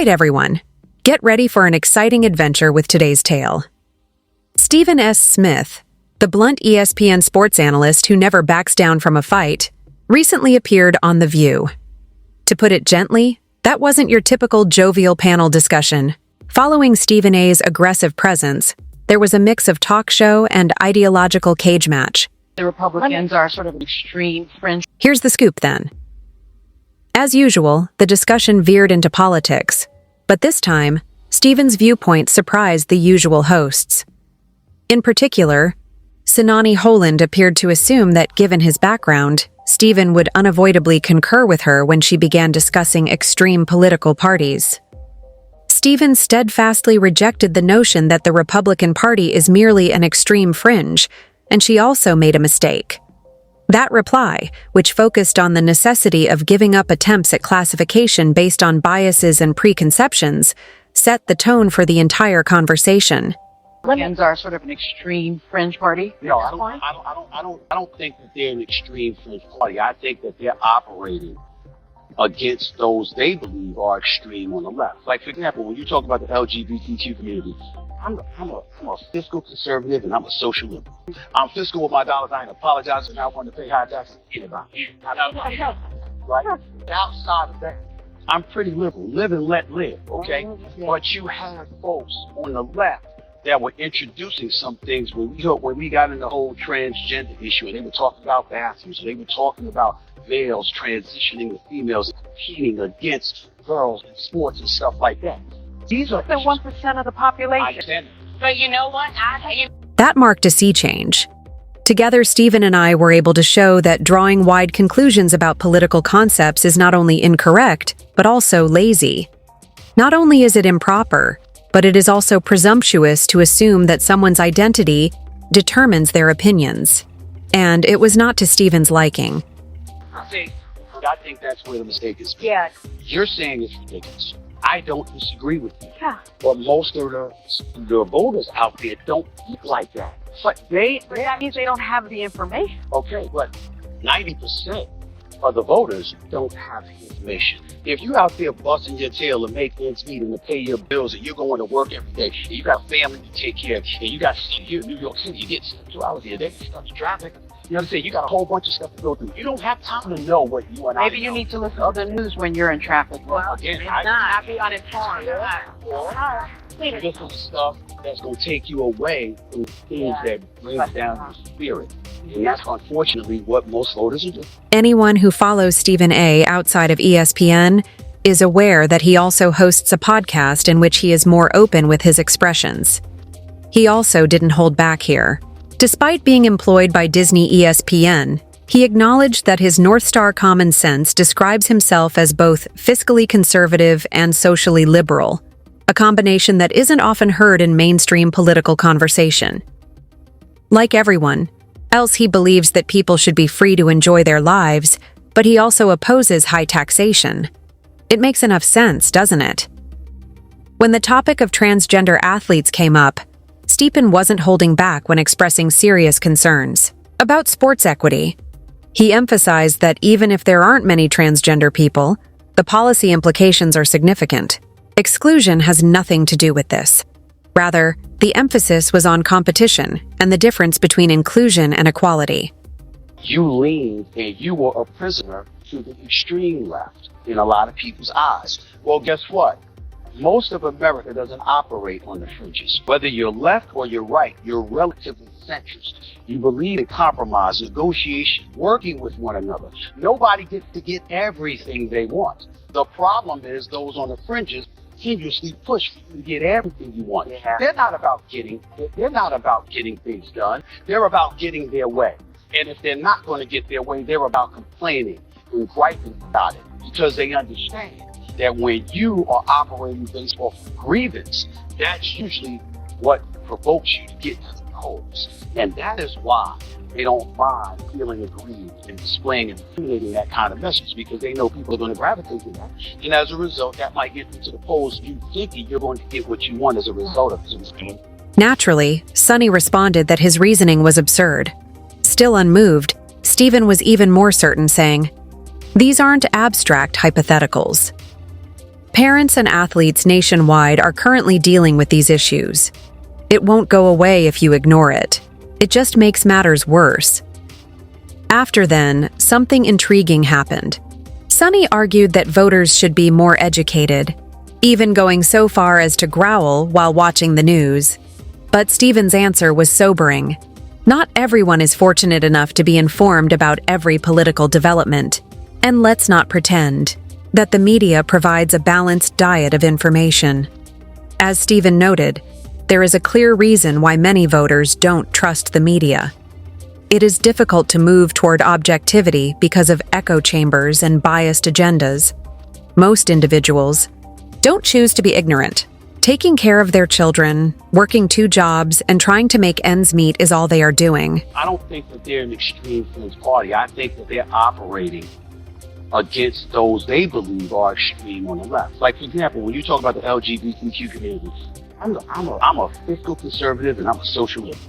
right, everyone. Get ready for an exciting adventure with today's tale. Stephen S. Smith, the blunt ESPN sports analyst who never backs down from a fight, recently appeared on The View. To put it gently, that wasn't your typical jovial panel discussion. Following Stephen A.'s aggressive presence, there was a mix of talk show and ideological cage match. The Republicans are sort of an extreme fringe. Here's the scoop then. As usual, the discussion veered into politics, but this time, Stephen's viewpoint surprised the usual hosts. In particular, Sunny Hostin appeared to assume that given his background, Stephen would unavoidably concur with her when she began discussing extreme political parties. Stephen steadfastly rejected the notion that the Republican Party is merely an extreme fringe, and she also made a mistake. That reply, which focused on the necessity of giving up attempts at classification based on biases and preconceptions, set the tone for the entire conversation. Republicans are sort of an extreme fringe party. No, I don't think that they're an extreme fringe party. I think that they're operating against those they believe are extreme on the left. Like, for example, when you talk about the LGBTQ community, I'm a fiscal conservative and I'm a social liberal. I'm fiscal with my dollars. I ain't apologizing. I want to pay high taxes to anybody. Right? Outside of that, I'm pretty liberal. Live and let live, okay? But you have folks on the left that were introducing some things when we got in the whole transgender issue, and they were talking about bathrooms, and they were talking about males transitioning to females, competing against girls in sports and stuff like that. These are the 1% of the population. But you know what? That marked a sea change. Together, Stephen and I were able to show that drawing wide conclusions about political concepts is not only incorrect, but also lazy. Not only is it improper, but it is also presumptuous to assume that someone's identity determines their opinions. And it was not to Stephen's liking. I think that's where the mistake is. Yeah. You're saying it's ridiculous. I don't disagree with you. Yeah. But most of the voters out there don't think like that. But that means they don't have the information. Okay, but 90% of the voters don't have the information. If you're out there busting your tail to make ends meet and to pay your bills, and you're going to work every day, and you got family to take care of, and you got here in New York City, you get 2 hours a day, stuck in traffic. You know what I'm saying? You got a whole bunch of stuff to go through. You don't have time to know what you and I Maybe you need to listen to the news when you're in traffic. Well, again, I'd be uninformed. This is stuff that's going to take you away from things that brings down your spirit. And that's unfortunately what most voters are doing. Anyone who follows Stephen A. outside of ESPN is aware that he also hosts a podcast in which he is more open with his expressions. He also didn't hold back here. Despite being employed by Disney ESPN, he acknowledged that his North Star common sense describes himself as both fiscally conservative and socially liberal, a combination that isn't often heard in mainstream political conversation. Like everyone else, he believes that people should be free to enjoy their lives, but he also opposes high taxation. It makes enough sense, doesn't it? When the topic of transgender athletes came up, Stephen wasn't holding back when expressing serious concerns about sports equity. He emphasized that even if there aren't many transgender people, the policy implications are significant. Exclusion has nothing to do with this. Rather, the emphasis was on competition and the difference between inclusion and equality. You leaned and you were a prisoner to the extreme left in a lot of people's eyes. Well, guess what? Most of America doesn't operate on the fringes. Whether you're left or you're right, you're relatively centrist. You believe in compromise, negotiation, working with one another. Nobody gets to get everything they want. The problem is those on the fringes continuously push for you to get everything you want. They're not about getting things done. They're about getting their way. And if they're not going to get their way, they're about complaining and griping about it, because they understand that when you are operating based off of grievance, that's usually what provokes you to get to the polls. And that is why they don't mind feeling aggrieved and displaying and disseminating that kind of message, because they know people are going to gravitate to that. And as a result, that might get them to the polls, you thinking you're going to get what you want as a result of this. Naturally, Sunny responded that his reasoning was absurd. Still unmoved, Stephen was even more certain, saying, "These aren't abstract hypotheticals. Parents and athletes nationwide are currently dealing with these issues. It won't go away if you ignore it. It just makes matters worse. After then, something intriguing happened. Sunny argued that voters should be more educated, even going so far as to growl while watching the news. But Stephen's answer was sobering. Not everyone is fortunate enough to be informed about every political development. And let's not pretend that the media provides a balanced diet of information. As Stephen noted, there is a clear reason why many voters don't trust the media. It is difficult to move toward objectivity because of echo chambers and biased agendas. Most individuals don't choose to be ignorant. Taking care of their children, working 2 jobs, and trying to make ends meet is all they are doing. I don't think that they're an extreme fringe party. I think that they're operating against those they believe are extreme on the left. Like, for example, when you talk about the LGBTQ community, I'm a fiscal conservative and I'm a social liberal.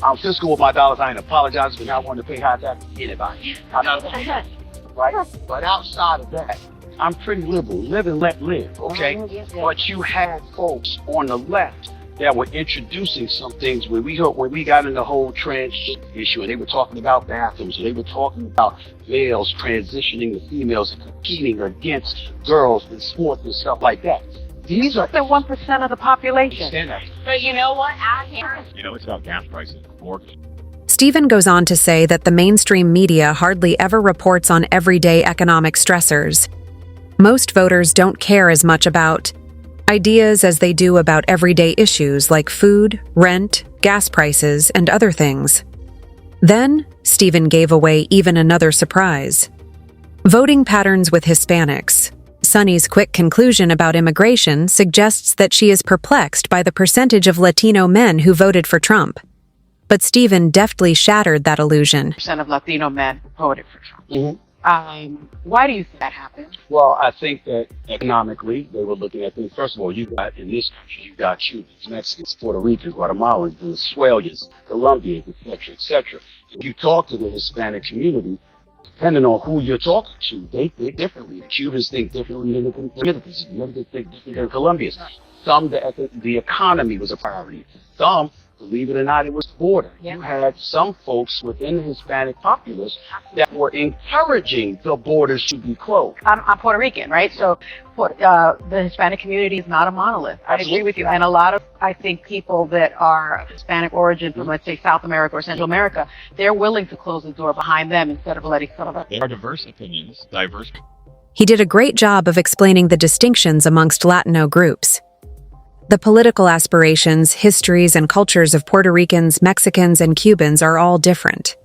I'm fiscal with my dollars. I ain't apologizing for not wanting to pay high tax to anybody. Right? But outside of that, I'm pretty liberal. Live and let live, okay? But you had folks on the left that were introducing some things when we got in the whole trans issue, and they were talking about bathrooms, and they were talking about males transitioning to females and competing against girls in sports and stuff like that. These are the 1% of the population. Stand up. But you know what? I can't. It's about gas prices, mortgage. Stephen goes on to say that the mainstream media hardly ever reports on everyday economic stressors. Most voters don't care as much about ideas as they do about everyday issues like food, rent, gas prices, and other things. Then, Stephen gave away even another surprise. Voting patterns with Hispanics. Sunny's quick conclusion about immigration suggests that she is perplexed by the percentage of Latino men who voted for Trump. But Stephen deftly shattered that illusion. Percent of Latino men voted for Trump. Mm-hmm. Why do you think that happened? Well, I think that economically, they were looking at things. First of all, you got, in this country, you got Cubans, Mexicans, Puerto Ricans, Guatemalans, Venezuelans, Colombians, etc., etc. If you talk to the Hispanic community, depending on who you're talking to, they think differently. The Cubans think differently than the Dominicans. The Dominicans think differently than the Colombians. Some, the economy was a priority. Some, believe it or not, it was border. Yeah. You had some folks within the Hispanic populace that were encouraging the borders to be closed. I'm Puerto Rican, right? So the Hispanic community is not a monolith. I agree with you. And a lot of, I think, people that are Hispanic origin from, let's say, South America or Central America, they're willing to close the door behind them instead of letting some of us. There are diverse opinions, diverse. He did a great job of explaining the distinctions amongst Latino groups. The political aspirations, histories, and cultures of Puerto Ricans, Mexicans, and Cubans are all different.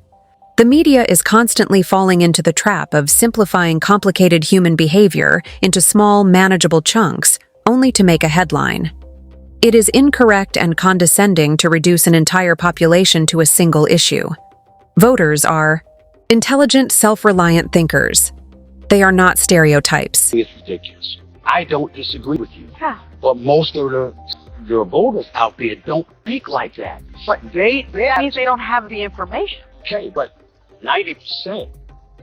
The media is constantly falling into the trap of simplifying complicated human behavior into small, manageable chunks, only to make a headline. It is incorrect and condescending to reduce an entire population to a single issue. Voters are intelligent, self-reliant thinkers. They are not stereotypes. It's ridiculous. I don't disagree with you. Yeah. But most of the voters out there don't think like that. But That means they don't have the information. okay, but 90%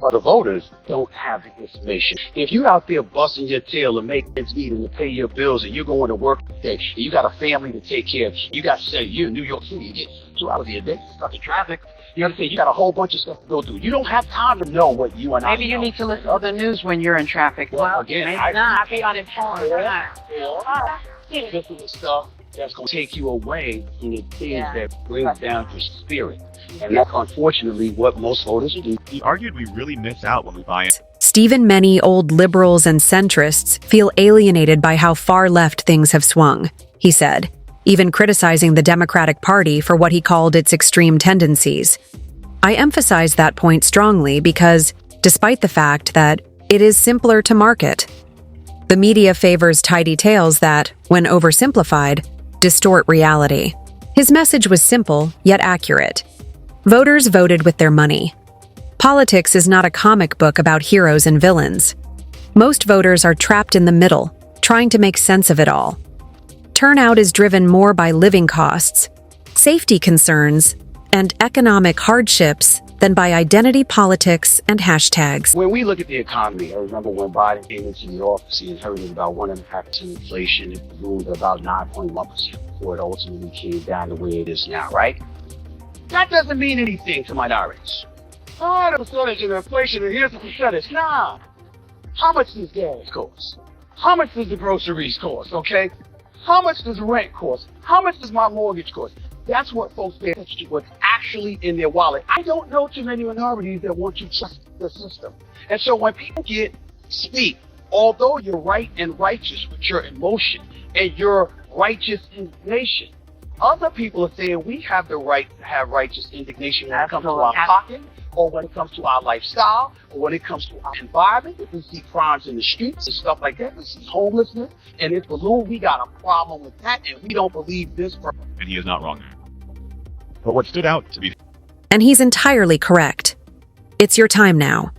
of the voters don't have the information. If you're out there busting your tail and making ends meet and to pay your bills, and you're going to work today, and you got a family to take care of, you got to say you're in New York City, you get 2 hours of your day, stuck in traffic. You understand? You got a whole bunch of stuff to go through. You don't have time to know what you and I Maybe you know. need to listen to the news when you're in traffic. Well, again, maybe I- not. Be uninformed. This is the stuff that's going to take you away from the things that brings down your spirit. And that's unfortunately what most voters do. He argued we really miss out when we buy in. Stephen, many old liberals and centrists feel alienated by how far left things have swung, he said, even criticizing the Democratic Party for what he called its extreme tendencies. I emphasize that point strongly because, despite the fact that it is simpler to market, the media favors tidy tales that, when oversimplified, distort reality. His message was simple, yet accurate. Voters voted with their money. Politics is not a comic book about heroes and villains. Most voters are trapped in the middle, trying to make sense of it all. Turnout is driven more by living costs, safety concerns, and economic hardships than by identity politics and hashtags. When we look at the economy, I remember when Biden came into the office, he inherited about 1.5% inflation. It ballooned to about 9.1% before it ultimately came down the way it is now, right? That doesn't mean anything to minorities. Oh, the percentage of inflation, and here's the percentage. Nah. How much does gas cost? How much does the groceries cost, okay? How much does rent cost? How much does my mortgage cost? That's what folks pay attention to, what's actually in their wallet. I don't know too many minorities that want to trust the system. And so when people speak, although you're right and righteous with your emotion and your righteous indignation, other people are saying we have the right to have righteous indignation when it comes to our pocket, or when it comes to our lifestyle, or when it comes to our environment. If we see crimes in the streets and stuff like that, we see homelessness, and it's balloon, we got a problem with that, and we don't believe this person. And he is not wrong there. But what stood out to me. And he's entirely correct. It's your time now.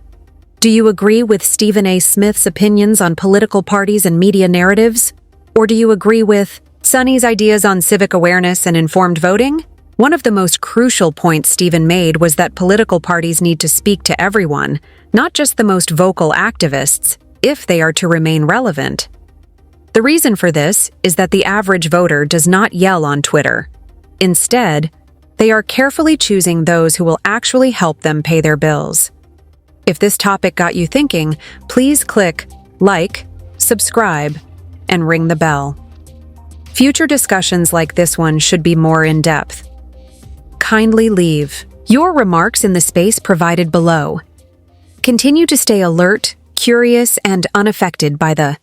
Do you agree with Stephen A. Smith's opinions on political parties and media narratives? Or do you agree with Sunny's ideas on civic awareness and informed voting? One of the most crucial points Stephen made was that political parties need to speak to everyone, not just the most vocal activists, if they are to remain relevant. The reason for this is that the average voter does not yell on Twitter. Instead, they are carefully choosing those who will actually help them pay their bills. If this topic got you thinking, please click like, subscribe, and ring the bell. Future discussions like this one should be more in-depth. Kindly leave your remarks in the space provided below. Continue to stay alert, curious, and unaffected by the